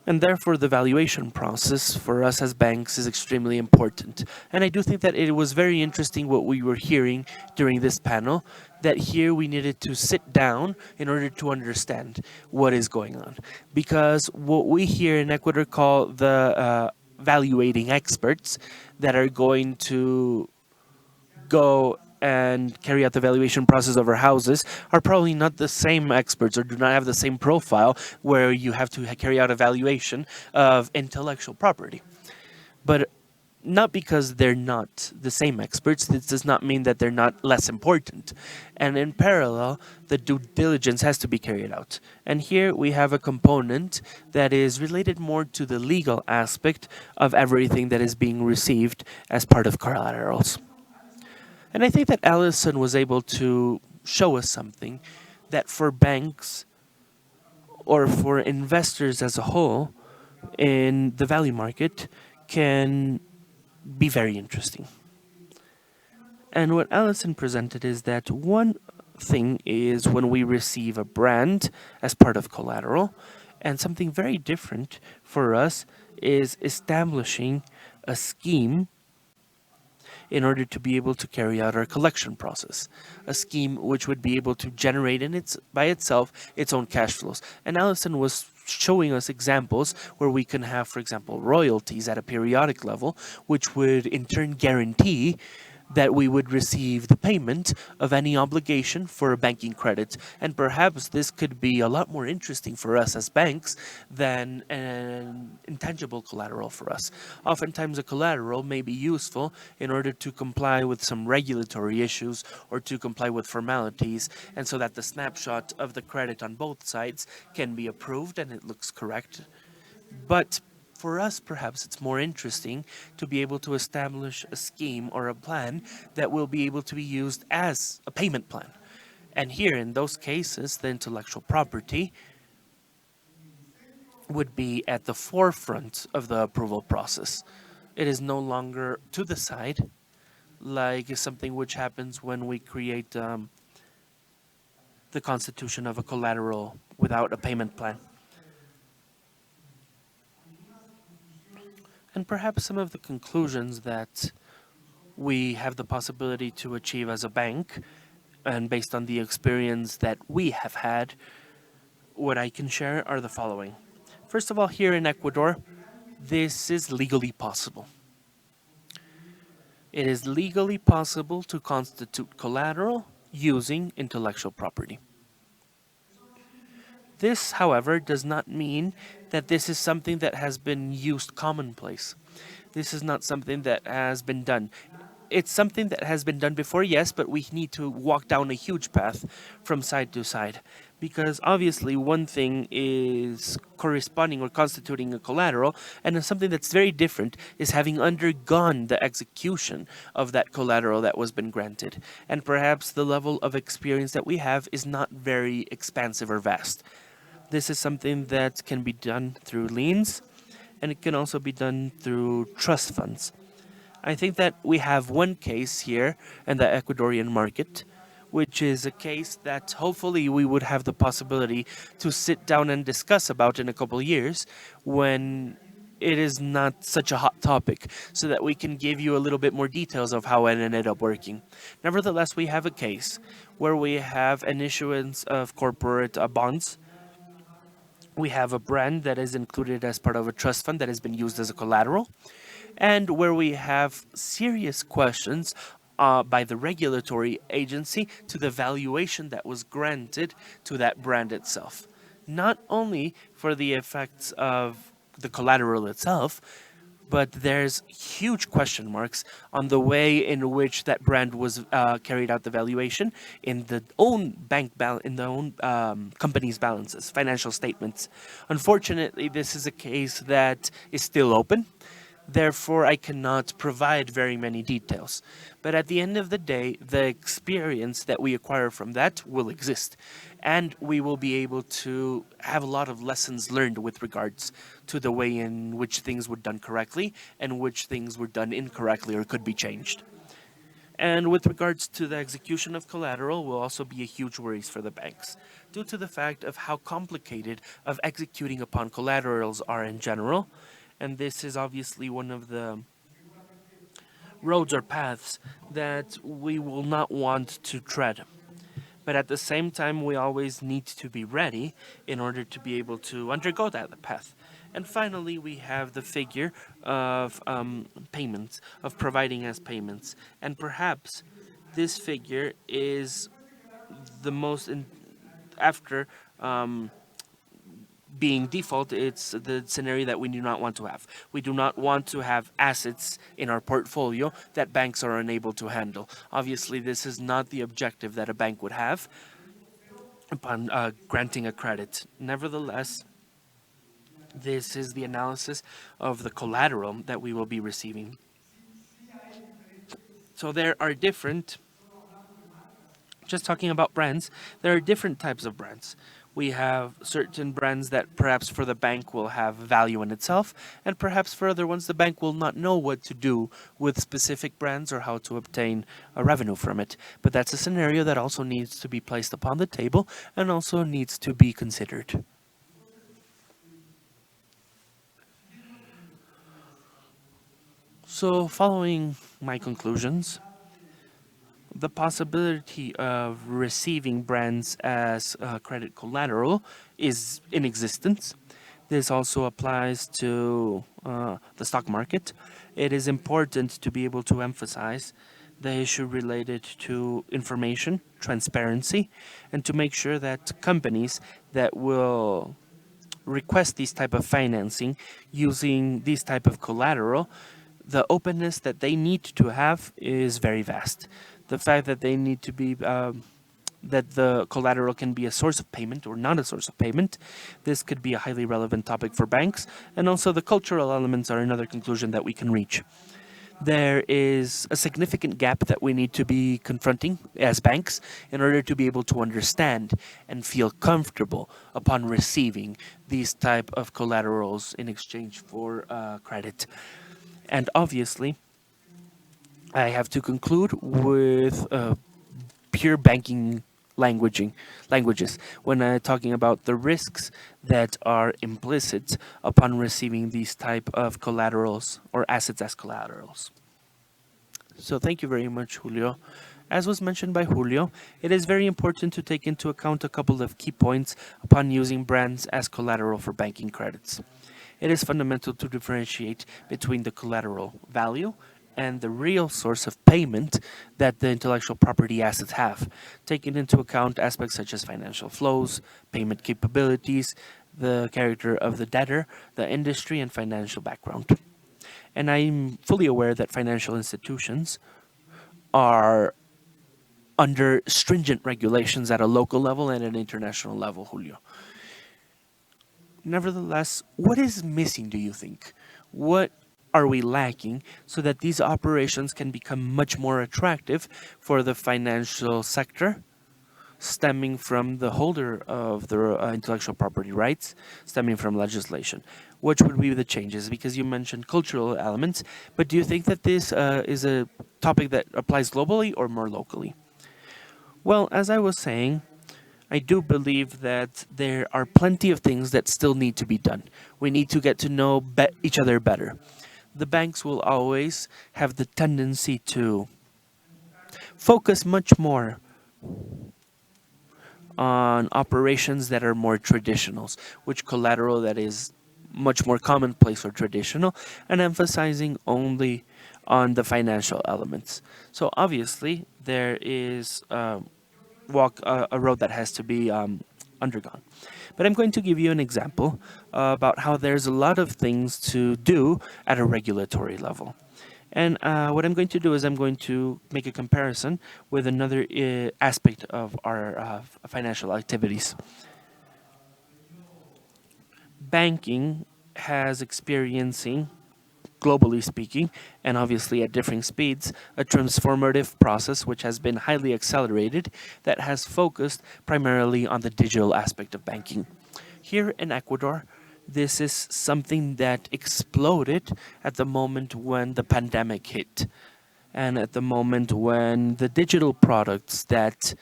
And therefore, the valuation process for us as banks is extremely important. And I do think that it was very interesting what we were hearing during this panel, that here we needed to sit down in order to understand what is going on. Because what we here in Ecuador call the valuating experts that are going to go and carry out the valuation process of our houses are probably not the same experts or do not have the same profile where you have to carry out a valuation of intellectual property. But not because they're not the same experts, this does not mean that they're not less important. And in parallel, the due diligence has to be carried out. And here we have a component that is related more to the legal aspect of everything that is being received as part of collaterals. And I think that Allison was able to show us something that for banks or for investors as a whole in the value market can be very interesting. And what Allison presented is that one thing is when we receive a brand as part of collateral, and something very different for us is establishing a scheme in order to be able to carry out our collection process. A scheme which would be able to generate by itself its own cash flows. And Allison was showing us examples where we can have, for example, royalties at a periodic level, which would in turn guarantee that we would receive the payment of any obligation for a banking credit. And perhaps this could be a lot more interesting for us as banks than an intangible collateral for us. Oftentimes a collateral may be useful in order to comply with some regulatory issues or to comply with formalities, and so that the snapshot of the credit on both sides can be approved and it looks correct. But for us, perhaps it's more interesting to be able to establish a scheme or a plan that will be able to be used as a payment plan. And here, in those cases, the intellectual property would be at the forefront of the approval process. It is no longer to the side, like something which happens when we create the constitution of a collateral without a payment plan. And perhaps some of the conclusions that we have the possibility to achieve as a bank, and based on the experience that we have had, what I can share are the following. First of all, here in Ecuador, this is legally possible. It is legally possible to constitute collateral using intellectual property. This, however, does not mean that this is something that has been used commonplace. This is not something that has been done. It's something that has been done before, yes, but we need to walk down a huge path from side to side. Because obviously one thing is corresponding or constituting a collateral, and something that's very different is having undergone the execution of that collateral that was been granted. And perhaps the level of experience that we have is not very expansive or vast. This is something that can be done through liens, and it can also be done through trust funds. I think that we have one case here in the Ecuadorian market, which is a case that hopefully we would have the possibility to sit down and discuss about in a couple of years when it is not such a hot topic, so that we can give you a little bit more details of how it ended up working. Nevertheless, we have a case where we have an issuance of corporate bonds. We have a brand that is included as part of a trust fund that has been used as a collateral, and where we have serious questions by the regulatory agency to the valuation that was granted to that brand itself. Not only for the effects of the collateral itself, but there's huge question marks on the way in which that brand was carried out the valuation in the own company's balances, financial statements. Unfortunately, this is a case that is still open. Therefore, I cannot provide very many details. But at the end of the day, the experience that we acquire from that will exist. And we will be able to have a lot of lessons learned with regards to the way in which things were done correctly and which things were done incorrectly or could be changed. And with regards to the execution of collateral will also be a huge worries for the banks, due to the fact of how complicated of executing upon collaterals are in general. And this is obviously one of the roads or paths that we will not want to tread. But at the same time, we always need to be ready in order to be able to undergo that path. And finally, we have the figure of payments, of providing as payments. And perhaps this figure is the most, after being default, it's the scenario that we do not want to have. We do not want to have assets in our portfolio that banks are unable to handle. Obviously, this is not the objective that a bank would have upon granting a credit. Nevertheless, this is the analysis of the collateral that we will be receiving. So there are different, just talking about brands, there are different types of brands. We have certain brands that perhaps for the bank will have value in itself, and perhaps for other ones the bank will not know what to do with specific brands or how to obtain a revenue from it. But that's a scenario that also needs to be placed upon the table and also needs to be considered. So following my conclusions, the possibility of receiving brands as credit collateral is in existence. This also applies to the stock market. It is important to be able to emphasize the issue related to information, transparency, and to make sure that companies that will request these type of financing using these type of collateral, the openness that they need to have is very vast. The fact that they need to be that the collateral can be a source of payment or not a source of payment, this could be a highly relevant topic for banks, and also the cultural elements are another conclusion that we can reach. There is a significant gap that we need to be confronting as banks in order to be able to understand and feel comfortable upon receiving these type of collaterals in exchange for credit. And obviously, I have to conclude with pure banking languages when talking about the risks that are implicit upon receiving these type of collaterals or assets as collaterals. So thank you very much, Julio. As was mentioned by Julio, it is very important to take into account a couple of key points upon using brands as collateral for banking credits. It is fundamental to differentiate between the collateral value and the real source of payment that the intellectual property assets have, taking into account aspects such as financial flows, payment capabilities, the character of the debtor, the industry, and financial background. And I'm fully aware that financial institutions are under stringent regulations at a local level and an international level, Julio. Nevertheless, what is missing, do you think? What are we lacking so that these operations can become much more attractive for the financial sector, stemming from the holder of the intellectual property rights, stemming from legislation? Which would be the changes? Because you mentioned cultural elements, but do you think that this is a topic that applies globally or more locally? Well, as I was saying, I do believe that there are plenty of things that still need to be done. We need to get to know each other better. The banks will always have the tendency to focus much more on operations that are more traditionals, which collateral that is much more commonplace or traditional, and emphasizing only on the financial elements. So obviously there is a road that has to be undergone. But I'm going to give you an example about how there's a lot of things to do at a regulatory level. And what I'm going to do is I'm going to make a comparison with another aspect of our financial activities. Banking has experiencing, globally speaking, and obviously at differing speeds, a transformative process which has been highly accelerated that has focused primarily on the digital aspect of banking. Here in Ecuador, this is something that exploded at the moment when the pandemic hit, and at the moment when the digital products that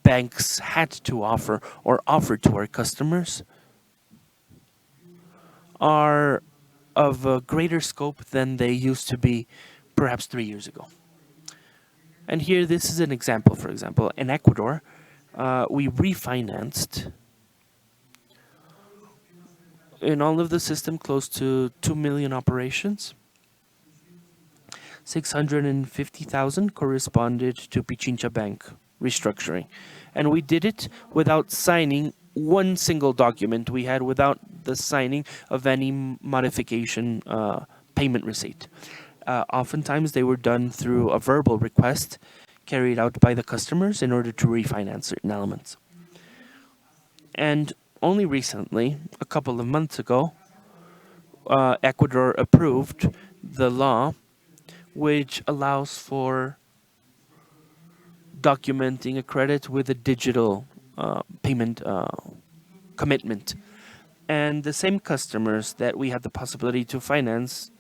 banks had to offer or offer to our customers are of a greater scope than they used to be perhaps 3 years ago. And here, this is an example. For example, in Ecuador, we refinanced in all of the system close to 2 million operations. 650,000 corresponded to Pichincha Bank restructuring. And we did it without signing one single document we had, without the signing of any modification payment receipt. Oftentimes they were done through a verbal request carried out by the customers in order to refinance certain elements. And only recently, a couple of months ago, Ecuador approved the law which allows for documenting a credit with a digital payment commitment. And the same customers that we had the possibility to finance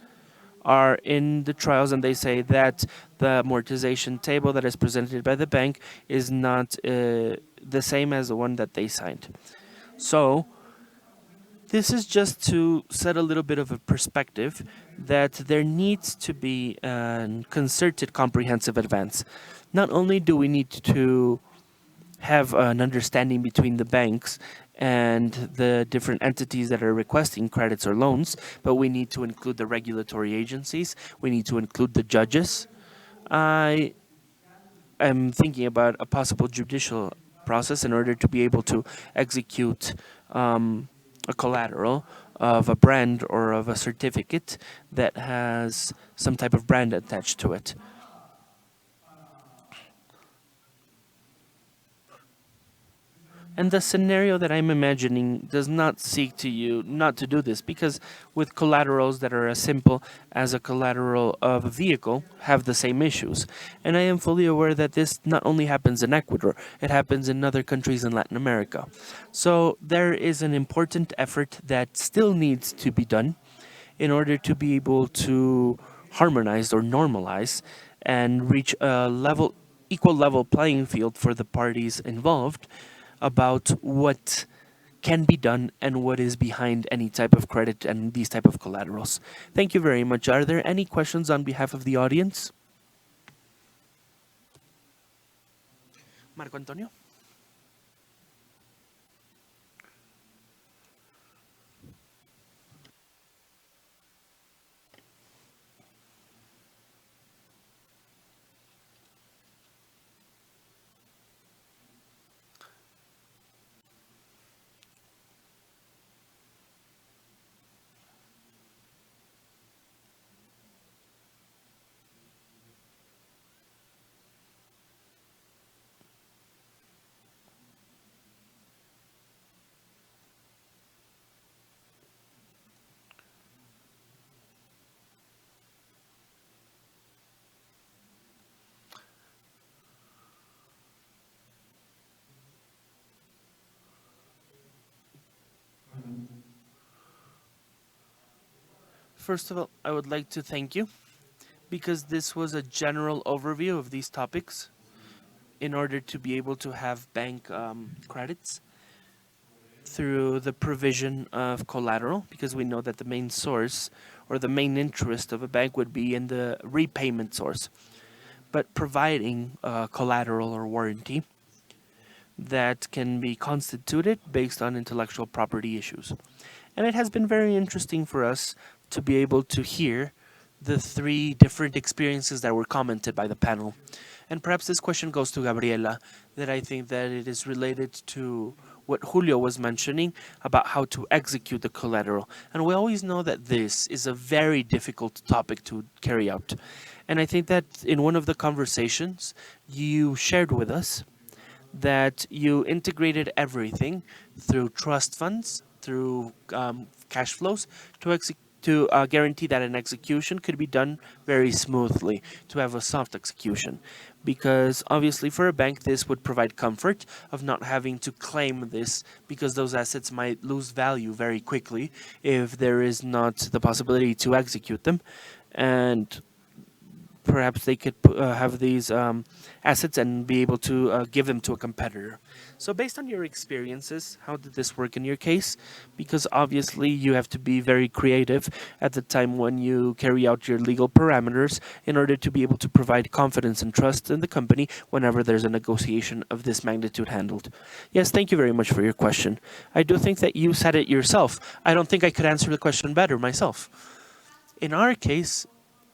are in the trials, and they say that the amortization table that is presented by the bank is not the same as the one that they signed. So this is just to set a little bit of a perspective that there needs to be a concerted comprehensive advance. Not only do we need to have an understanding between the banks and the different entities that are requesting credits or loans, but we need to include the regulatory agencies, we need to include the judges. I am thinking about a possible judicial process in order to be able to execute a collateral of a brand or of a certificate that has some type of brand attached to it. And the scenario that I'm imagining does not seek to you not to do this, because with collaterals that are as simple as a collateral of a vehicle have the same issues. And I am fully aware that this not only happens in Ecuador, it happens in other countries in Latin America. So there is an important effort that still needs to be done in order to be able to harmonize or normalize and reach a equal level playing field for the parties involved about what can be done and what is behind any type of credit and these type of collaterals. Thank you very much. Are there any questions on behalf of the audience? Marco Antonio? First of all, I would like to thank you because this was a general overview of these topics in order to be able to have bank credits through the provision of collateral, because we know that the main source or the main interest of a bank would be in the repayment source. But providing collateral or warranty that can be constituted based on intellectual property issues. And it has been very interesting for us to be able to hear the three different experiences that were commented by the panel. And perhaps this question goes to Gabriela, that I think that it is related to what Julio was mentioning about how to execute the collateral. And we always know that this is a very difficult topic to carry out. And I think that in one of the conversations, you shared with us that you integrated everything through trust funds, through cash flows, to guarantee that an execution could be done very smoothly, to have a soft execution. Because obviously for a bank, this would provide comfort of not having to claim this, because those assets might lose value very quickly if there is not the possibility to execute them. And perhaps they could have these assets and be able to give them to a competitor. So based on your experiences, how did this work in your case? Because obviously you have to be very creative at the time when you carry out your legal parameters in order to be able to provide confidence and trust in the company whenever there's a negotiation of this magnitude handled. Yes, thank you very much for your question. I do think that you said it yourself. I don't think I could answer the question better myself. In our case,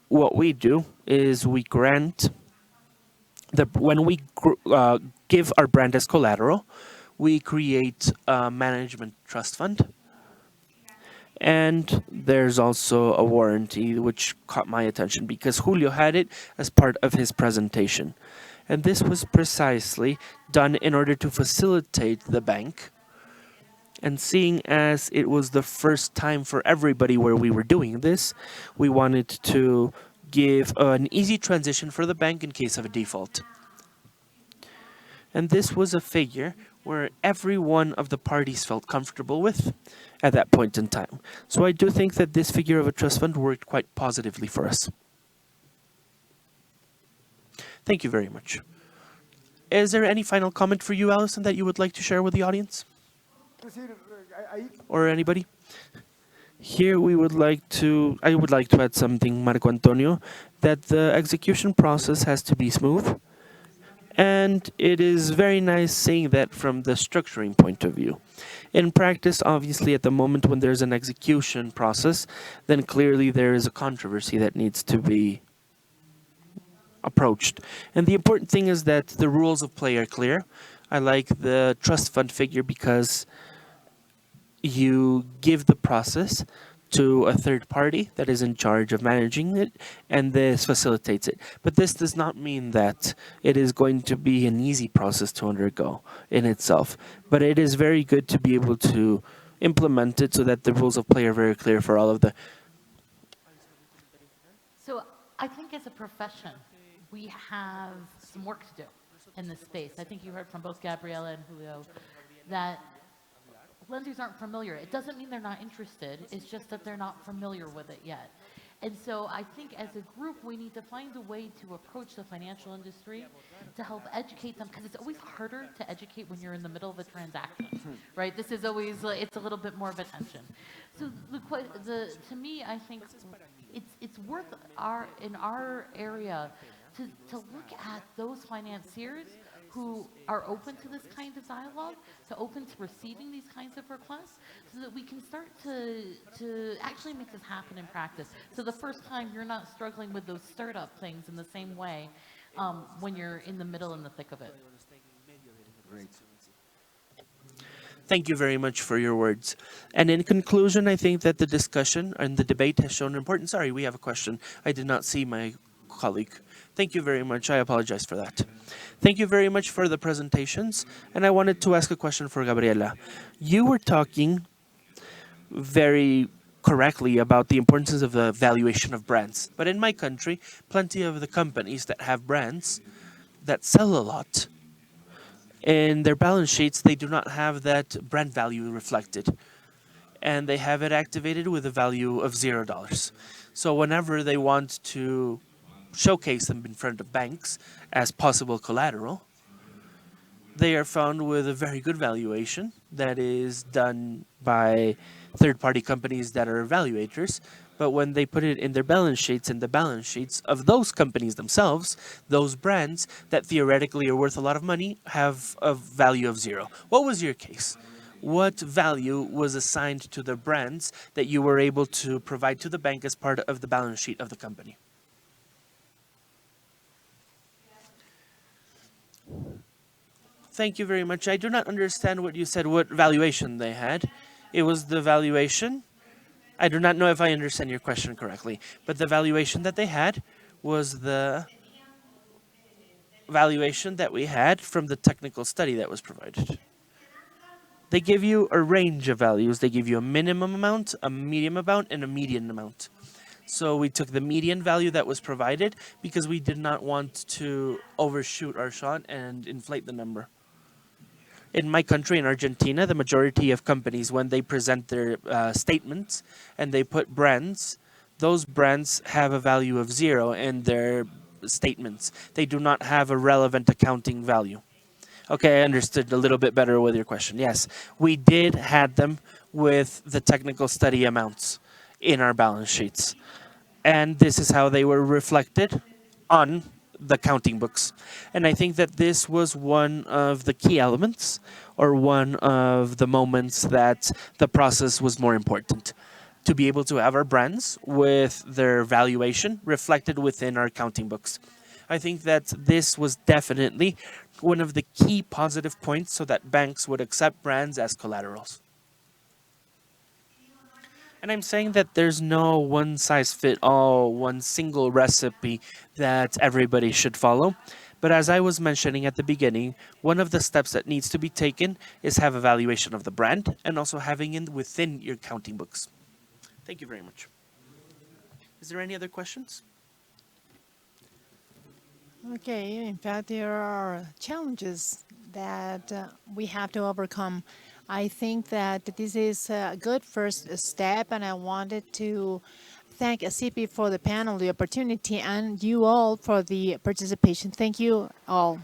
what we do is we grant when we give our brand as collateral, we create a management trust fund. And there's also a warranty, which caught my attention because Julio had it as part of his presentation. And this was precisely done in order to facilitate the bank. And seeing as it was the first time for everybody where we were doing this, we wanted to give an easy transition for the bank in case of a default. And this was a figure where every one of the parties felt comfortable with at that point in time. So I do think that this figure of a trust fund worked quite positively for us. Thank you very much. Is there any final comment for you, Allison, that you would like to share with the audience? Or anybody? Here I would like to add something, Marco Antonio, that the execution process has to be smooth. And it is very nice seeing that from the structuring point of view. In practice, obviously, at the moment when there's an execution process, then clearly there is a controversy that needs to be approached. And the important thing is that the rules of play are clear. I like the trust fund figure because you give the process to a third party that is in charge of managing it, and this facilitates it. But this does not mean that it is going to be an easy process to undergo in itself. But it is very good to be able to implement it so that the rules of play are very clear for all of the... So I think as a profession, we have some work to do in this space. I think you heard from both Gabriela and Julio that lenders aren't familiar. It doesn't mean they're not interested. It's just that they're not familiar with it yet. And so I think as a group, we need to find a way to approach the financial industry to help educate them, because it's always harder to educate when you're in the middle of a transaction, right? This is always, it's a little bit more of a tension. So to me, I think it's worth in our area to look at those financiers who are open to this kind of dialogue, to open to receiving these kinds of requests, so that we can start to actually make this happen in practice. So the first time you're not struggling with those startup things in the same way when you're in the middle and the thick of it. Great. Thank you very much for your words. And in conclusion, I think that the discussion and the debate has shown importance. Sorry, we have a question. I did not see my colleague. Thank you very much. I apologize for that. Thank you very much for the presentations. And I wanted to ask a question for Gabriela. You were talking very correctly about the importance of the valuation of brands. But in my country, plenty of the companies that have brands that sell a lot, in their balance sheets, they do not have that brand value reflected. And they have it activated with a value of $0. So whenever they want to showcase them in front of banks as possible collateral, they are found with a very good valuation that is done by third-party companies that are evaluators. But when they put it in their balance sheets, in the balance sheets of those companies themselves, those brands that theoretically are worth a lot of money have a value of $0. What was your case? What value was assigned to the brands that you were able to provide to the bank as part of the balance sheet of the company? Thank you very much. I do not understand what you said, what valuation they had. It was the valuation. I do not know if I understand your question correctly, but the valuation that they had was the valuation that we had from the technical study that was provided. They give you a range of values. They give you a minimum amount, a medium amount, and a median amount. So we took the median value that was provided because we did not want to overshoot our shot and inflate the number. In my country, in Argentina, the majority of companies, when they present their statements and they put brands, those brands have a value of $0 in their statements. They do not have a relevant accounting value. Okay, I understood a little bit better with your question. Yes, we did had them with the technical study amounts in our balance sheets. And this is how they were reflected on the counting books. And I think that this was one of the key elements, or one of the moments that the process was more important. To be able to have our brands with their valuation reflected within our counting books. I think that this was definitely one of the key positive points so that banks would accept brands as collaterals. And I'm saying that there's no one-size-fit-all, one single recipe that everybody should follow. But as I was mentioning at the beginning, one of the steps that needs to be taken is have a valuation of the brand and also having it within your counting books. Thank you very much. Is there any other questions? Okay, in fact, there are challenges that we have to overcome. I think that this is a good first step, and I wanted to thank ASIPI for the panel, the opportunity, and you all for the participation. Thank you all.